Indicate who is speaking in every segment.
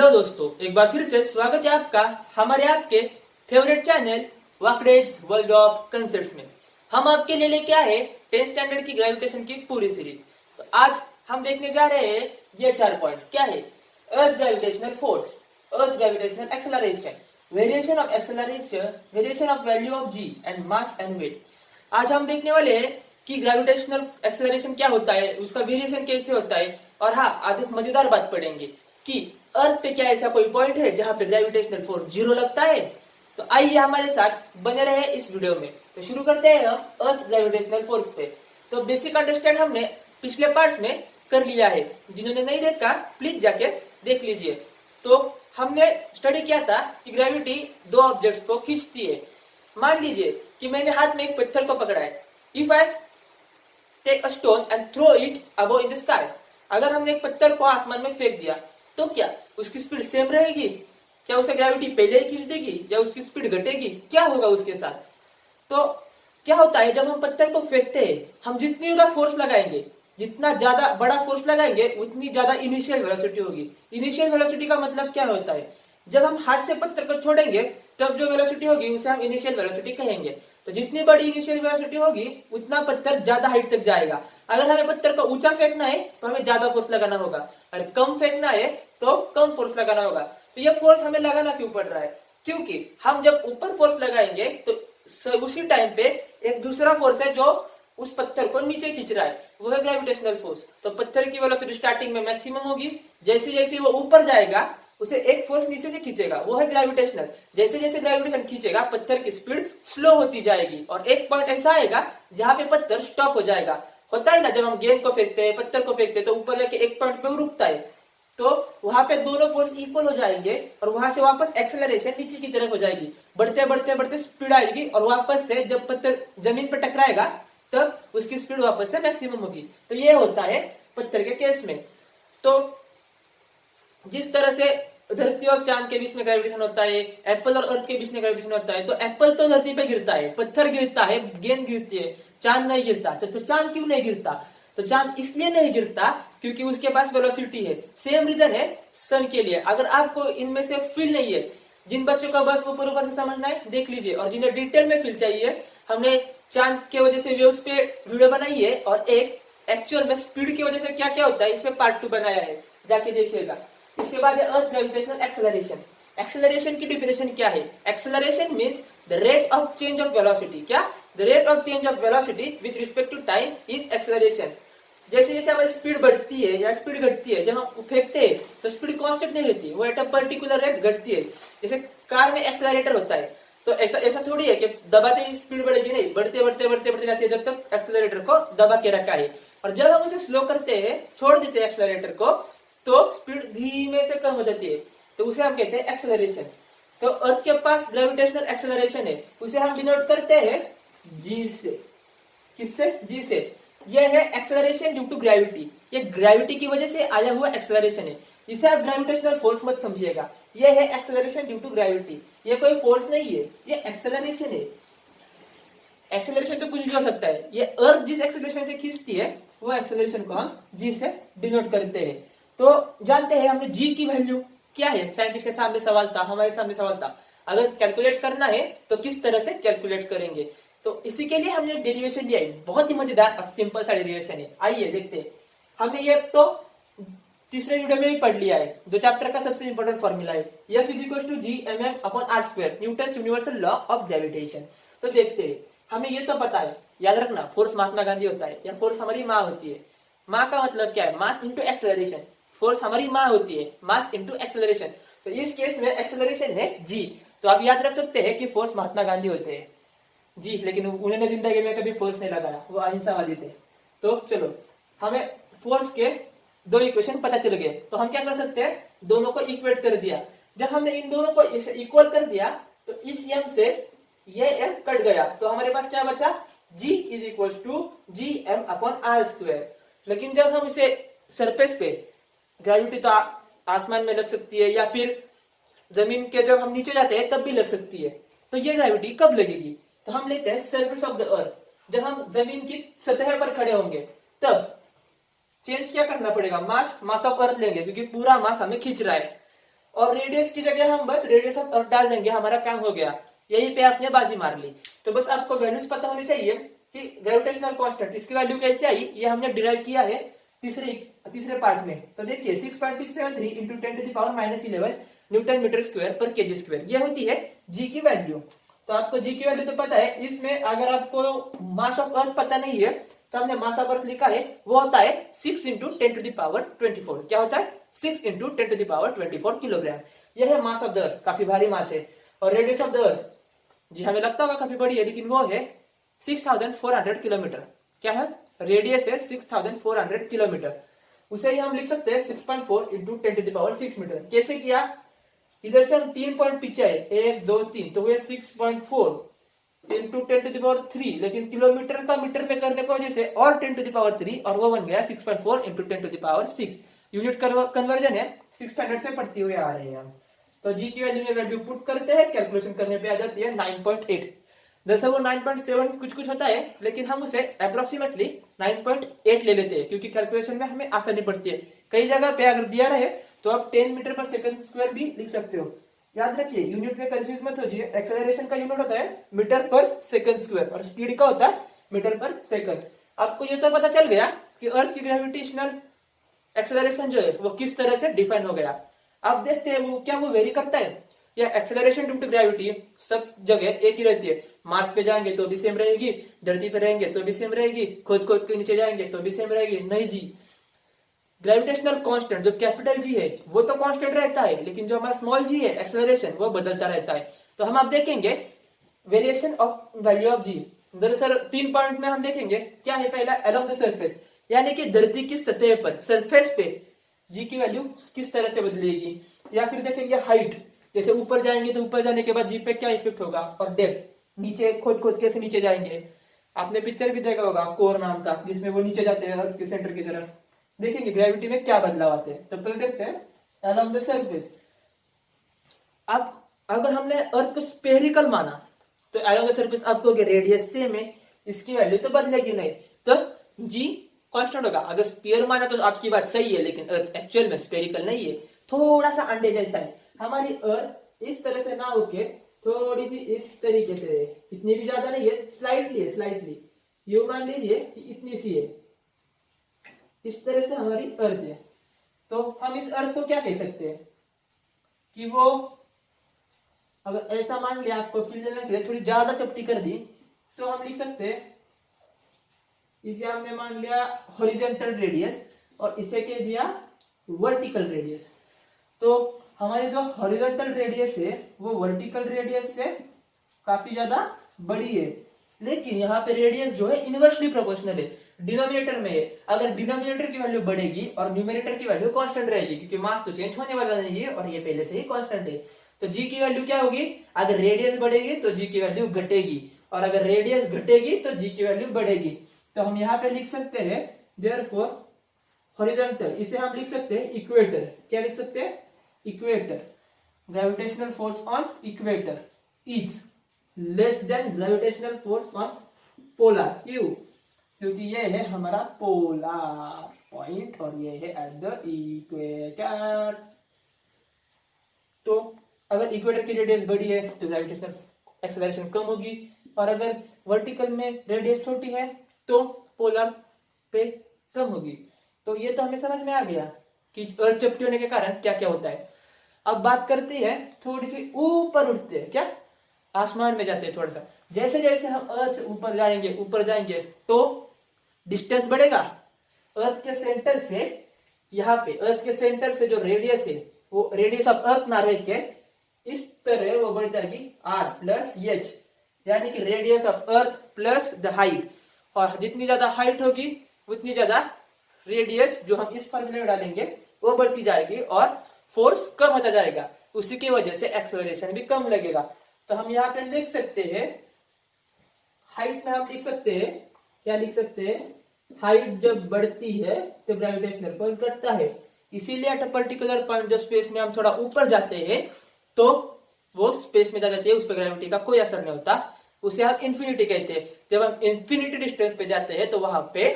Speaker 1: Hello दोस्तों, एक बार फिर से स्वागत है आपका हमारे आपके फेवरेट चैनल वाकडेज वर्ल्ड ऑफ कंसेप्ट्स में। हम आपके लिए लेके आए 10th स्टैंडर्ड की ग्रेविटेशन की पूरी सीरीज। तो आज हम देखने जा रहे हैं ये 4 पॉइंट। क्या है? Earth gravitational force, earth gravitational acceleration, variation of acceleration, variation of value of g and mass and weight. आज हम देखने वाले हैं कि ग्रेविटेशनल एक्सेलरेशन क्या होता है, उसका वेरिएशन कैसे होता है, और हाँ, आज एक मजेदार बात पढ़ेंगे कि अर्थ पे क्या ऐसा कोई पॉइंट है जहां पे ग्रेविटेशनल फोर्स 0 लगता है। तो आइए हमारे साथ बने रहे इस वीडियो में। तो शुरू करते हैं हम अर्थ ग्रेविटेशनल फोर्स पे। तो बेसिक अंडरस्टैंड हमने पिछले पार्ट्स में कर लिया है, जिन्होंने नहीं देखा प्लीज जाके देख लीजिए। तो हमने स्टडी किया था कि ग्रेविटी दो ऑब्जेक्ट्स को खींचती है। मान लीजिए कि मैंने हाथ में एक पत्थर को पकड़ा है। If I take a stone and throw it above in the sky, अगर हमने एक पत्थर को आसमान में फेंक दिया तो क्या उसकी स्पीड सेम रहेगी? क्या उसे ग्रेविटी पहले ही खींच देगी या उसकी स्पीड घटेगी? क्या होगा उसके साथ? तो क्या होता है, जब हम पत्थर को फेंकते हैं, हम जितनी ज्यादा फोर्स लगाएंगे, जितना ज्यादा बड़ा फोर्स लगाएंगे, उतनी ज्यादा इनिशियल वेलोसिटी होगी। इनिशियल वेलोसिटी का मतलब क्या होता है? जब हम हाथ से पत्थर को छोड़ेंगे तब जो वेलोसिटी होगी उसे हम इनिशियल वेलोसिटी कहेंगे। तो जितनी बड़ी इनिशियल वेलोसिटी होगी उतना पत्थर ज्यादा हाइट तक जाएगा। अगर हमें पत्थर को ऊंचा फेंकना है तो हमें ज्यादा फोर्स लगाना होगा, और कम फेंकना है तो कम फोर्स लगाना होगा। तो ये फोर्स हमें लगाना क्यों पड़ रहा है? क्योंकि हम जब ऊपर फोर्स लगाएंगे तो उसी टाइम पे एक दूसरा फोर्स है जो उस पत्थर को नीचे खींच रहा है, वो है ग्रेविटेशनल फोर्स। तो पत्थर की वेलोसिटी स्टार्टिंग में मैक्सिमम होगी, जैसे जैसे वो ऊपर जाएगा उसे एक फोर्स नीचे से खींचेगा, वो है ग्रेविटेशनल। जैसे जैसे ग्रेविटेशन खींचेगा पत्थर की स्पीड स्लो होती जाएगी, और एक पॉइंट ऐसा आएगा जहां पे पत्थर स्टॉप हो जाएगा। होता है ना, जब हम गेंद को फेंकते हैं, पत्थर को फेंकते हैं, तो ऊपर लेके एक पॉइंट पे वो रुकता है, तो वहां पे दोनों फोर्स इक्वल हो जाएंगे और वहां से वापस एक्सेलरेशन नीचे की तरफ हो जाएगी। बढ़ते बढ़ते बढ़ते स्पीड आएगी और वापस से जब पत्थर जमीन पर टकराएगा तब उसकी स्पीड वापस से मैक्सिमम होगी। तो ये होता है पत्थर के केस में। तो जिस तरह से धरती और चांद के बीच में ग्रेविटेशन होता है, एप्पल और अर्थ के बीच में ग्रेविटेशन होता है, तो एप्पल तो धरती पे गिरता है, पत्थर गिरता है, गेंद गिरती है, चांद नहीं गिरता। तो चांद क्यों नहीं गिरता? तो चांद इसलिए नहीं गिरता क्योंकि उसके पास वेलोसिटी है। सेम रीजन है सन के लिए। अगर आपको इनमें से फील नहीं है, जिन बच्चों का बस ऊपर ऊपर से समझना है देख लीजिए, और जिन्हें डिटेल में फील चाहिए, हमने चांद के वजह से वेव्स पे वीडियो बनाई है, और एक एक्चुअल में स्पीड की वजह से क्या क्या होता है इस पे पार्ट 2 बनाया है, जाके देखिएगा। इसके बाद अर्थ ग्रेविटेशनल एक्सेलरेशन। एक्सेलरेशन की डेफिनेशन क्या है? Acceleration means the rate of change of velocity. क्या? The rate of change of velocity with respect to time is acceleration. जैसे जैसे हमारी स्पीड बढ़ती है या स्पीड घटती है, जब हम फेंकते हैं तो स्पीड कांस्टेंट नहीं रहती, वो एट अ पर्टिकुलर रेट घटती है। जैसे कार में एक्सेलरेटर होता है, तो ऐसा थोड़ी है कि दबाते ही स्पीड बढ़ेगी, नहीं, बढ़ते बढ़ते बढ़ते बढ़ते जाती है जब तक एक्सेलरेटर को दबा के रखा है। और जब हम उसे स्लो करते हैं, छोड़ देते हैं एक्सेलरेटर को, तो स्पीड धीमे से कम हो जाती है, तो उसे हम कहते हैं एक्सेलरेशन। तो अर्थ के पास ग्रेविटेशनल एक्सेलरेशन है, उसे हम डिनोट करते हैं जी से। किससे? जी से। यह है एक्सेलरेशन ड्यू टू ग्रेविटी। ये ग्रेविटी की वजह से आया हुआ एक्सेलरेशन है। इसे आप ग्रेविटेशनल फोर्स मत समझिएगा, यह है एक्सेलरेशन ड्यू टू ग्रेविटी। ये कोई फोर्स नहीं है, ये एक्सेलरेशन है। एक्सेलरेशन तो कुछ भी हो सकता है। ये अर्थ जिस एक्सेलरेशन से खींचती है वो एक्सेलरेशन को हम जी से डिनोट करते हैं। तो जानते हैं हमने जी की वैल्यू क्या है? साइंटिस्ट के सामने सवाल था, हमारे सामने सवाल था, अगर कैलकुलेट करना है तो किस तरह से कैलकुलेट करेंगे। तो इसी के लिए हमने डेरिवेशन लिया है, बहुत ही मजेदार और सिंपल सा डेरिवेशन है। आइए देखते हैं। हमने ये तो तीसरे वीडियो में ही पढ़ लिया है, 2 चैप्टर का सबसे इंपॉर्टेंट फॉर्मूला है F = G/m/r², Newton universal law of gravitation. तो देखते हैं। हमें ये तो पता है, याद रखना, फोर्स महात्मा गांधी होता है या फोर्स हमारी माँ होती है। माँ का मतलब क्या है? Mass into acceleration. फोर्स हमारी माँ होती है, मास इंटू एक्सेलरेशन। तो इस केस में एक्सेलरेशन है जी। तो आप याद रख सकते हैं कि फोर्स महात्मा गांधी होते हैं जी, लेकिन उन्होंने जिंदगी में कभी फोर्स नहीं लगाया, वो अहिंसावादी थे। तो चलो, हमें फोर्स के 2 इक्वेशन पता चल गए, तो हम क्या कर सकते हैं? दोनों को इक्वेट कर दिया। जब हमने इन दोनों को इक्वल कर दिया तो इस m से ये m कट गया, तो हमारे पास क्या बचा? G = Gm/r²। लेकिन जब हम इसे सरफेस पे, ग्रेविटी तो आसमान में लग सकती है या फिर जमीन के जब हम नीचे जाते हैं तब भी लग सकती है, तो ये ग्रेविटी कब लगेगी? तो हम लेते हैं सरफेस ऑफ द अर्थ। जब हम जमीन की सतह पर खड़े होंगे तब चेंज क्या करना पड़ेगा? मास ऑफ अर्थ लेंगे, क्योंकि पूरा मास हमें खींच रहा है। और रेडियस की जगह हम बस रेडियस ऑफ अर्थ डाल देंगे, हमारा काम हो गया। यहीं पे आपने बाजी मार ली। तो बस आपको वैल्यूज पता होनी चाहिए कि ग्रेविटेशनल कांस्टेंट इसकी वैल्यू कैसे आई, ये हमने डिराइव किया है तीसरे पार्ट में। तो देखिए 6.673 इंटू 10⁻11 न्यूटन मीटर स्क्वायर पर केजी स्क्वायर, ये होती है जी की वैल्यू। तो आपको जी की वैल्यू तो पता है। इसमें अगर आपको मास ऑफ अर्थ पता नहीं है तो हमने मास ऑफ अर्थ लिखा है, वो होता है 6 इंटू 10⁻24। क्या होता है? 6 इंटू 10⁻24 किलोग्राम। यह है मास ऑफ द अर्थ, काफी भारी मास है। और रेडियस ऑफ द अर्थ, जी हमें लगता होगा काफी बड़ी है, लेकिन वो है 6400 किलोमीटर। क्या है? रेडियस है 6400 किलोमीटर। उसे ही हम लिख सकते हैं 6.4 इंटू 10⁻6 मीटर। कैसे किया? इधर से हम 3 पॉइंट पीछे आए, 1 2 3, तो हुए 6.4 इंटू 10⁻3, लेकिन किलोमीटर का मीटर में करने की वजह से और 10⁻3, और वो बन गया 6.4 इंटू 10⁻6। यूनिट कन्वर्जन है 6 स्टैंडर्ड से पढ़ते हुए आ रहे हैं हम। तो जी की वैल्यू में वैल्यू पुट करते हैं, कैलकुलेशन करने पे आ जाती है 9.8। दरअसल वो 9.7 कुछ होता है, लेकिन हम उसे अप्रोक्सीमेटली 9.8 ले लेते हैं, क्योंकि कैलकुलेशन में हमें आसानी पड़ती है। कई जगह पे अगर दिया रहे तो आप 10 मीटर पर सेकंड स्क्वायर भी लिख सकते हो। याद रखिए, यूनिट में कंफ्यूज मत होइए। एक्सेलरेशन का यूनिट होता है मीटर पर सेकंड स्क्वायर, और स्पीड का होता है मीटर पर सेकंड। आपको ये तो पता चल गया कि अर्थ की ग्रेविटेशनल एक्सेलरेशन जो है वो किस तरह से डिफाइन हो गया। अब देखते हैं वो क्या वो वेरी करता है, या एक्सेलरेशन ड्यू टू ग्रेविटी सब जगह एक ही रहती है। मार्स पे जाएंगे तो भी सेम रहेगी, धरती पे रहेंगे तो भी सेम रहेगी, खोद के नीचे जाएंगे तो भी सेम रहेगी? नहीं जी। ग्रेविटेशनल कांस्टेंट जो कैपिटल जी है वो तो कांस्टेंट रहता है, लेकिन जो हमारा स्मॉल जी है एक्सेलरेशन, वो बदलता रहता है। तो हम अब देखेंगे वेरिएशन ऑफ वैल्यू ऑफ जी। दरअसल 3 पॉइंट में हम देखेंगे क्या है। पहला अलोंग द सरफेस, यानी कि धरती की सतह पर, सरफेस पे जी की वैल्यू किस तरह से बदलेगी। या फिर देखेंगे हाइट, जैसे ऊपर जाएंगे तो ऊपर जाने के बाद जी पे क्या इफेक्ट होगा। और डेप्थ, नीचे खोद कैसे नीचे जाएंगे। आपने पिक्चर भी देखा होगा कोर नाम का, जिसमें वो नीचे जाते हैं अर्थ के सेंटर की तरफ। देखेंगे ग्रेविटी में क्या बदलाव आते हैं। तो पहले देखते हैं अलोंग द सरफेस। अब अगर हमने अर्थ को स्फेरिकल माना तो अलोंग द सरफेस आपको रेडियस सेम है, इसकी वैल्यू तो बदलेगी नहीं, तो जी कांस्टेंट होगा। अगर स्फीयर माना तो आपकी बात सही है, लेकिन अर्थ एक्चुअल में स्फेरिकल नहीं है, थोड़ा सा अंडे जैसा है। हमारी अर्थ इस तरह से ना होके थोड़ी सी इस तरीके से है, इतनी भी ज्यादा नहीं है, स्लाइटली है, स्लाइटली। यू मान लीजिए कि इतनी सी है, इस तरह से हमारी अर्थ है। तो हम इस अर्थ को क्या कह सकते हैं कि वो, अगर ऐसा मान लिया, आपको फील्ड लेंथ थोड़ी ज्यादा चपटी कर दी, तो हम लिख सकते हैं, इसे हमने मान लिया हॉरिजॉन्टल रेडियस और इसे कह दिया वर्टिकल रेडियस। तो हमारी जो हॉरिजॉन्टल रेडियस है वो वर्टिकल रेडियस से काफी ज्यादा बड़ी है, लेकिन यहाँ पे रेडियस जो है इनवर्सली प्रोपोर्शनल है, डिनोमिनेटर में है। अगर डिनोमिनेटर की वैल्यू बढ़ेगी और न्यूमरेटर की वैल्यू कांस्टेंट रहेगी, क्योंकि मास तो चेंज होने वाला नहीं है और ये पहले से ही कांस्टेंट है। तो जी की वैल्यू क्या होगी? अगर रेडियस बढ़ेगी तो जी की वैल्यू घटेगी, और अगर रेडियस घटेगी तो जी की वैल्यू बढ़ेगी। तो हम यहाँ पे लिख सकते हैं देयरफॉर हॉरिजॉन्टल, इसे हम लिख सकते हैं इक्वेटर। क्या लिख सकते हैं? Equator. Gravitational force on equator is less than gravitational force on polar. क्यों? क्योंकि ये है हमारा पोलर पॉइंट और ये है एट द इक्वेटर। तो अगर इक्वेटर की रेडियस बड़ी है तो ग्रेविटेशनल एक्सेलरेशन कम होगी, और अगर वर्टिकल में रेडियस छोटी है तो पोलर पे कम होगी। तो ये तो हमें समझ में आ गया कि अर्थ चपटी होने के कारण क्या क्या होता है। अब बात करते हैं, थोड़ी सी ऊपर उठते हैं, क्या आसमान में जाते हैं थोड़ा सा। जैसे जैसे हम अर्थ से ऊपर जाएंगे तो डिस्टेंस बढ़ेगा। अर्थ के सेंटर से, यहाँ पे अर्थ के सेंटर से जो रेडियस है वो रेडियस ऑफ अर्थ ना रह के इस तरह वो बढ़ जाएगी r प्लस एच, यानी कि radius of earth plus the height. और जितनी ज्यादा हाइट होगी उतनी ज्यादा रेडियस जो हम इस फॉर्मूले में डालेंगे वो बढ़ती जाएगी और फोर्स कम होता जाएगा। उसी की वजह से एक्सेलरेशन भी कम लगेगा। तो हम यहाँ पे लिख सकते हैं, हाइट में हम लिख सकते हैं, क्या लिख सकते हैं? हाइट जब बढ़ती है तो ग्रेविटेशनल फोर्स घटता है। इसीलिए एट अ पर्टिकुलर पॉइंट जब स्पेस में हम थोड़ा ऊपर जाते हैं तो वो स्पेस में जा जाती है, उस पर ग्रेविटी का कोई असर नहीं होता, उसे हम इंफिनिटी कहते हैं। जब हम इंफिनिटी डिस्टेंस पे जाते हैं तो वहां पे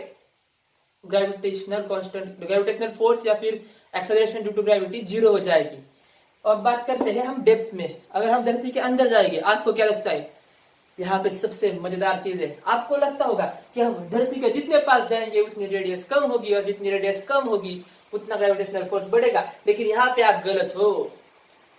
Speaker 1: ग्रेविटेशनल कांस्टेंट, ग्रेविटेशनल फोर्स या फिर acceleration due to gravity zero हो जाएगी। और बात करते हैं हम डेप्थ में। अगर हम धरती के अंदर जाएंगे, आपको क्या लगता है? यहाँ पे सबसे मजेदार चीज है, आपको लगता होगा कि हम धरती के जितने पास जाएंगे उतनी रेडियस कम होगी, और जितनी रेडियस कम होगी उतना ग्रेविटेशनल फोर्स बढ़ेगा। लेकिन यहाँ पे आप गलत हो।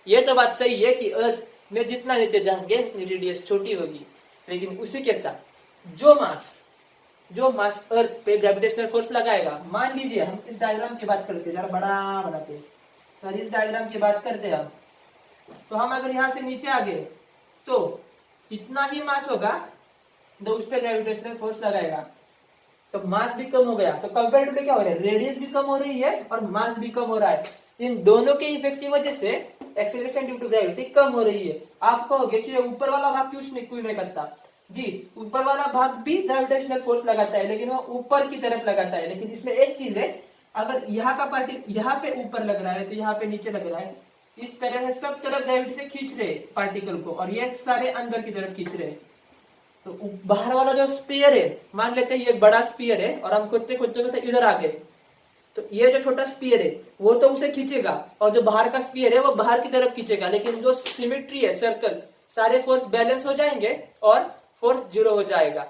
Speaker 1: ये तो बात सही है कि अर्थ में जितना नीचे जाएंगे उतनी रेडियस छोटी होगी, लेकिन उसी के साथ जो मास अर्थ पे ग्रेविटेशनल फोर्स लगाएगा, मान लीजिए हम इस डायग्राम की बात करते हैं, जरा बड़ा बनाते हैं, तो इस डायग्राम की बात करते हैं हम, तो हम अगर यहाँ से नीचे आ गए तो इतना ही मास होगा तो उस पर ग्रेविटेशनल फोर्स लगाएगा, तो मास भी कम हो गया। तो कंपेरेटिवली क्या हो रहा है? रेडियस भी कम हो रही है और मास भी कम हो रहा है। इन दोनों के इफेक्ट की वजह से एक्सेलरेशन ड्यू टू ग्रेविटी कम हो रही है। आप कहोगे कि ऊपर वाला भाग क्यों नहीं करता? जी, ऊपर वाला भाग भी ग्रेविटेशनल फोर्स लगाता है, लेकिन वो ऊपर की तरफ लगाता है। लेकिन इसमें एक चीज है, अगर यहाँ का पार्टिकल यहाँ पे ऊपर लग रहा है तो यहाँ पे नीचे लग रहा है, इस तरह से सब तरफ ग्रेविटी से खींच रहे पार्टिकल को, और ये सारे अंदर की तरफ खींच रहे। तो बाहर वाला जो स्पीयर है, मान लेते हैं ये बड़ा स्पीयर है और हम खोदते इधर आ गए, तो ये जो छोटा स्पीयर है वो तो उसे खींचेगा, और जो बाहर का स्पीयर है वो बाहर की तरफ खींचेगा। लेकिन जो सिमेट्री है, सर्कल, सारे फोर्स बैलेंस हो जाएंगे और फोर्स जीरो हो जाएगा।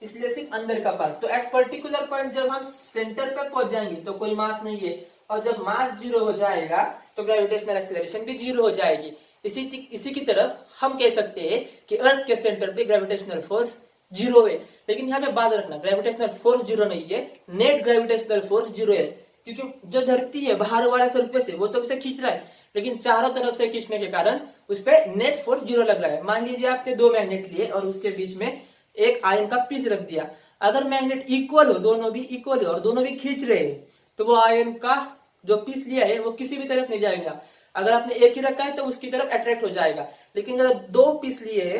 Speaker 1: इसलिए सिर्फ अंदर का पार्ट। तो एट पर्टिकुलर पॉइंट जब हम सेंटर पे पहुंच जाएंगे तो कोई मास नहीं है, और जब मास जीरो हो जाएगा तो ग्रेविटेशनल एक्सेलरेशन भी जीरो हो जाएगी। इसी की तरफ हम कह सकते हैं कि अर्थ के सेंटर पे ग्रेविटेशनल फोर्स जीरो है। लेकिन यहाँ पे बात रखना, ग्रेविटेशनल फोर्स जीरो नहीं है, नेट ग्रेविटेशनल फोर्स जीरो है। क्योंकि जो धरती है बाहर वाला सरफेस है वो तो उसे खींच रहा है, लेकिन चारों तरफ से खींचने के कारण उस पर नेट फोर्स जीरो लग रहा है। मान लीजिए आपने दो मैग्नेट लिए और उसके बीच में एक आयन का पीस रख दिया। अगर मैग्नेट इक्वल हो, दोनों भी इक्वल है और दोनों भी खींच रहे हैं, तो वो आयन का जो पीस लिया है वो किसी भी तरफ नहीं जाएगा। अगर आपने एक ही रखा है तो उसकी तरफ अट्रैक्ट हो जाएगा। लेकिन अगर दो पीस लिए है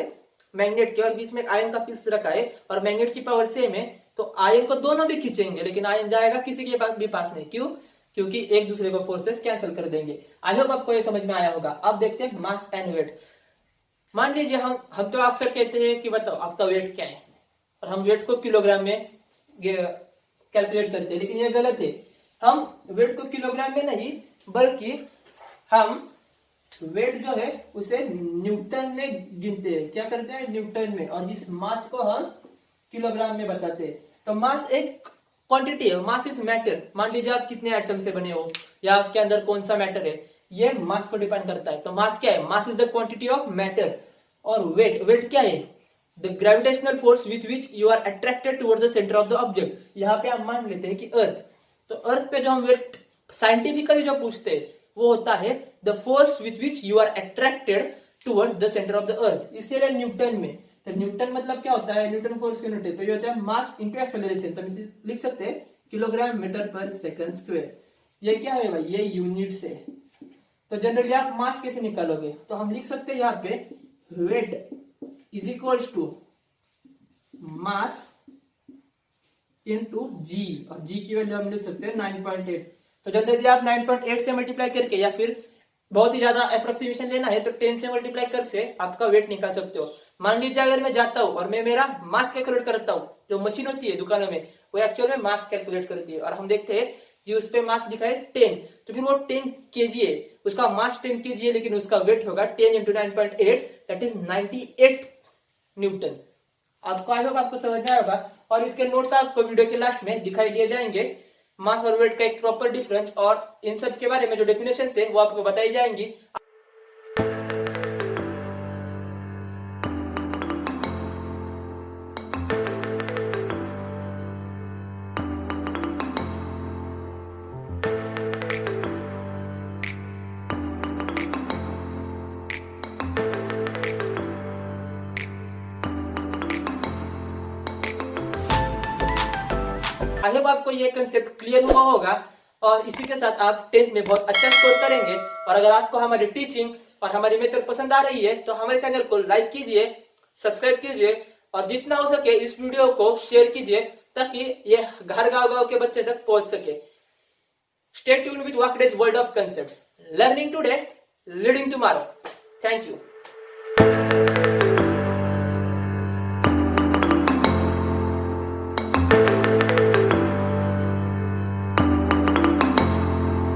Speaker 1: मैग्नेट के और बीच में एक आयन का पीस रखा है और मैग्नेट की पावर सेम है, तो आयन को दोनों भी खींचेंगे, लेकिन आयन जाएगा किसी के पास भी पास नहीं। क्यों? क्योंकि एक दूसरे को फोर्सेस कैंसिल कर देंगे। आई होप आपको ये समझ में आया होगा। अब देखते हैं मास एंड वेट। मान लीजिए हम तो अक्सर कहते हैं कि बताओ आपका वेट क्या है, और हम वेट को किलोग्राम में कैलकुलेट करते हैं, लेकिन ये गलत है। हम वेट को किलोग्राम में नहीं, बल्कि हम वेट जो है उसे न्यूटन में गिनते हैं। क्या करते हैं? न्यूटन में। और इस मास को हम किलोग्राम में बताते हैं। तो मास एक क्वांटिटी है, मास इज मैटर। मान लीजिए आप कितने एटम से बने हो या आपके अंदर कौन सा मैटर है, ये मास को डिपेंड करता है। तो मास क्या है? Mass is the quantity of matter. और वेट क्या है? The gravitational force with which you are attracted towards the centre of the object. यहाँ पे आप मान लेते हैं कि अर्थ, तो अर्थ पे जो हम वेट साइंटिफिकली जो पूछते हैं वो होता है the force with which you are attracted towards the centre of the earth. इसीलिए न्यूटन में। तो न्यूटन मतलब क्या होता है? न्यूटन फोर्स यूनिट है, तो ये होता है मास इंटू एक्सेलरेशन। तो लिख सकते हैं किलोग्राम मीटर पर सेकंड स्क्वायर। ये क्या है भाई? ये यूनिट्स है। तो जनरली आप मास कैसे निकालोगे? तो हम लिख सकते हैं यहाँ पे wait is equals to mass into जी, और जी की वैल्यू हम लिख सकते हैं 9.8। तो जनरली आप 9.8 से मल्टीप्लाई करके, या फिर बहुत ही ज्यादा अप्रोक्सीमेशन लेना है तो 10 से मल्टीप्लाई करके आपका वेट निकाल सकते हो। मान लीजिए अगर मैं जाता हूँ और मैं मेरा मास कैलकुलेट करता हूँ, जो मशीन होती है दुकानों में वो एक्चुअल में मास कैलकुलेट करती है, और हम देखते हैं कि उस पे मास दिखा है 10, तो फिर वो 10 kg है, उसका मास 10 kg है, लेकिन उसका वेट होगा 10 इंटू 9.8, दैट इज 98 न्यूटन। आपको आई होप आपको समझ में आएगा। और इसके नोट्स आपको वीडियो के लास्ट में दिखाई दिए जाएंगे। मास और वेट का एक प्रॉपर डिफरेंस और इन सब के बारे में जो डेफिनेशन है वो आपको बताई जाएंगी। आई होप आपको ये कंसेप्ट क्लियर हुआ होगा, और इसी के साथ आप 10th में बहुत अच्छा स्कोर करेंगे। और अगर आपको हमारी टीचिंग और हमारी मेथड पसंद आ रही है तो हमारे चैनल को लाइक कीजिए, सब्सक्राइब कीजिए, और जितना हो सके इस वीडियो को शेयर कीजिए ताकि ये घर गांव के बच्चे तक पहुंच सके। स्टे ट्यून्ड विद वाकडेज world of concepts, learning today, leading tomorrow. Thank you.